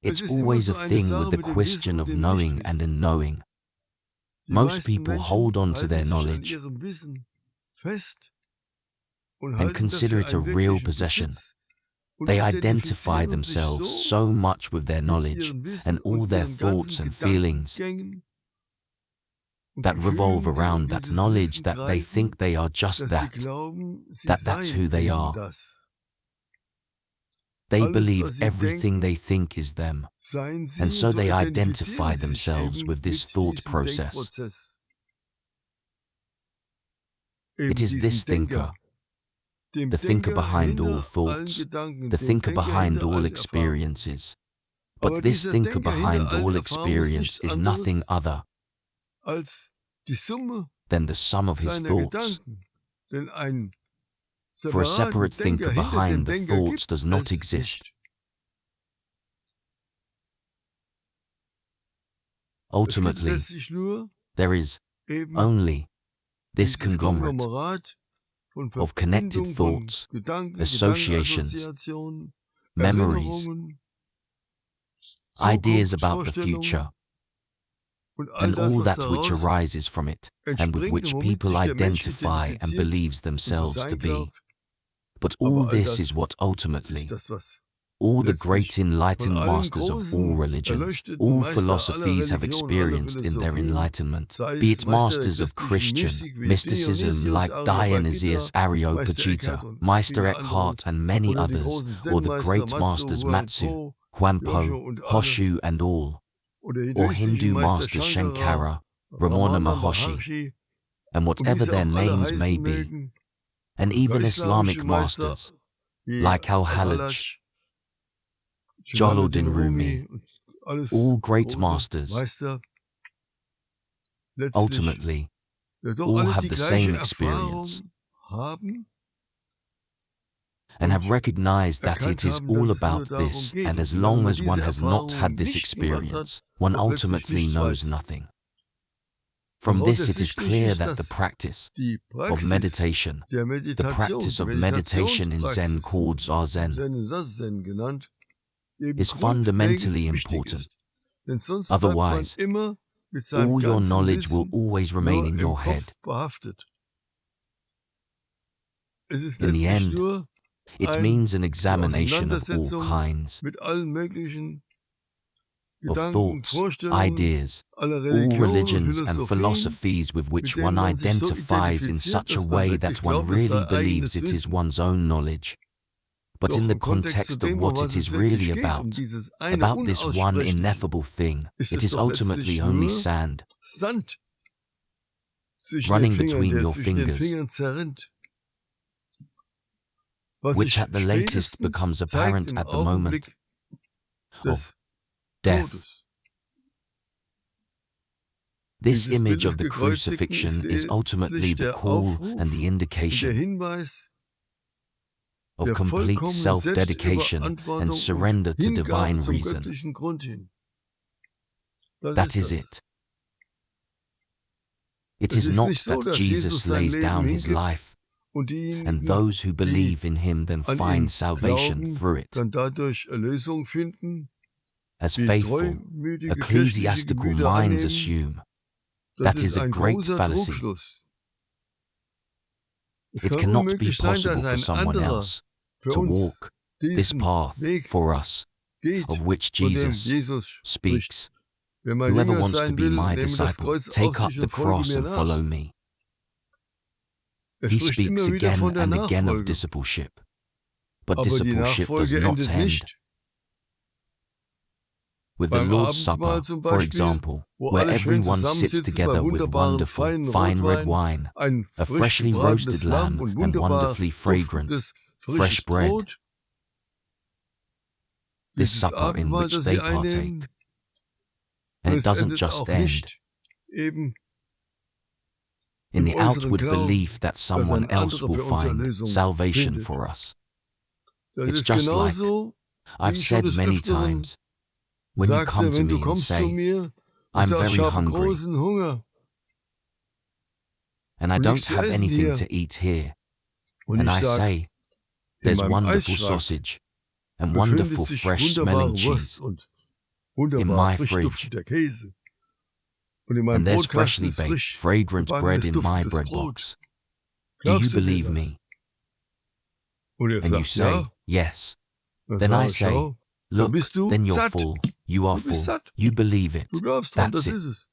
It's always a thing with the question of knowing and unknowing. Most people hold on to their knowledge and consider it a real possession. They identify themselves so much with their knowledge and all their thoughts and feelings that revolve around that knowledge that they think they are just that's who they are. They believe everything they think is them, and so they identify themselves with this thought process. It is this thinker, the thinker behind all thoughts, the thinker behind all experiences. But this thinker behind all experience is nothing other than the sum of his thoughts. For a separate thinker behind the thoughts does not exist. Ultimately, there is only this conglomerate of connected thoughts, associations, memories, ideas about the future, and all that which arises from it, and with which people identify and believes themselves to be. But all this is what ultimately all the great enlightened masters of all religions, all philosophies have experienced in their enlightenment, be it masters of Christian mysticism like Dionysius Areopagita, Meister Eckhart and many others, or the great masters Matsu, Huangpo, Hoshu and all, or Hindu masters Shankara, Ramana Maharshi, and whatever their names may be, and even Islamic masters like Al-Hallaj, Jalaluddin Rumi, all great masters, ultimately, all have the same experience and have recognized that it is all about this, and as long as one has not had this experience, one ultimately knows nothing. From this it is clear that the practice of meditation, the practice of meditation in Zen called Zazen, is fundamentally important. Otherwise, all your knowledge will always remain in your head. In the end, it means an examination of all kinds of thoughts, ideas, all religions and philosophies with which one identifies in such a way that one really believes it is one's own knowledge. But in the context of what it is really about this one ineffable thing, it is ultimately only sand running between your fingers, which at the latest becomes apparent at the moment of death. This image of the crucifixion is ultimately the call and the indication of complete self-dedication and surrender to divine reason. That is it. It is not that Jesus lays down his life, and those who believe in him then find salvation through it. As faithful, ecclesiastical minds assume, that is a great fallacy. It cannot be possible for someone else to walk this path for us, of which Jesus speaks. Whoever wants to be my disciple, take up the cross and follow me. He speaks again and again of discipleship, but discipleship does not end. With the Lord's Supper, for example, where everyone sits together with wonderful, fine red wine, a freshly roasted lamb, and wonderfully fragrant, fresh bread. This supper in which they partake. And it doesn't just end in the outward belief that someone else will find salvation for us. It's just like I've said many times, when you come to me and say, I'm very hungry, and I don't have anything to eat here, and I say, there's wonderful sausage, and wonderful fresh-smelling cheese, in my fridge, and there's freshly baked, fragrant bread in my bread box. Do you believe me? And you say, yes. Then I say, look, then you're full. You are full. You believe it. That's it.